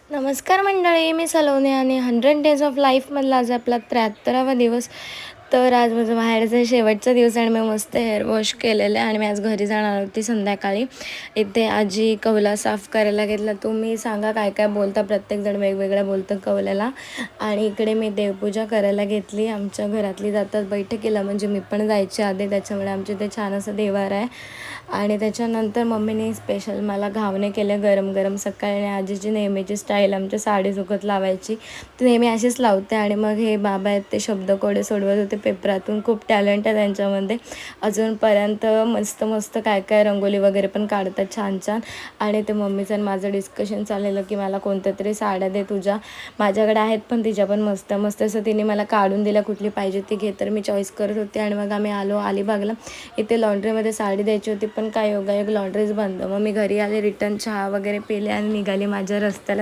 नमस्कार मंडळी, मी सलोनी आणि 100 डेज ऑफ लाईफमधला आज आपला 73वा दिवस. तर आज माझं बाहेरचा शेवटचा दिवस आणि मी मस्त हेअर वॉश केलेलं आहे आणि मी आज घरी जाणार होती संध्याकाळी. इथे आजी कौला साफ करायला घेतला. तुम्ही सांगा काय काय बोलता, प्रत्येकजण वेगवेगळं बोलतं कौल्याला. आणि इकडे मी देवपूजा करायला घेतली. आमच्या घरातली जातात बैठकीला, म्हणजे मी पण जायचे आधी, त्याच्यामुळे आमच्या इथे छान असं देवार आहे. आणि त्याच्यानंतर मम्मीने स्पेशल मला घावणे केले गरम गरम सकाळी. आणि आजीची नेहमीची स्टाईल आमच्या साडी सुकत लावायची, ती नेहमी अशीच लावते. आणि मग हे बाबा आहेत ते शब्दकोडे सोडवत होते पेपरातून. खूप टॅलेंट आहे त्यांच्यामध्ये अजूनपर्यंत. मस्त मस्त काय काय रंगोली वगैरे पण काढतात छान छान. आणि ते मम्मीचं आणि माझं डिस्कशन चाललेलं की मला कोणत्या तरी साड्या दे तुझ्या, माझ्याकडे आहेत पण तिच्या पण मस्त मस्त. असं तिने मला काढून दिल्या, कुठली पाहिजे ती घे. तर मी चॉईस करत होते. आणि मग आम्ही आलो अलिबागला. इथे लॉन्ड्रीमध्ये साडी द्यायची होती, पण काय योगायोग लॉन्ड्रीज बंद. मग मी घरी आले, रिटर्न चहा वगैरे पिले आणि निघाली माझ्या रस्त्याला.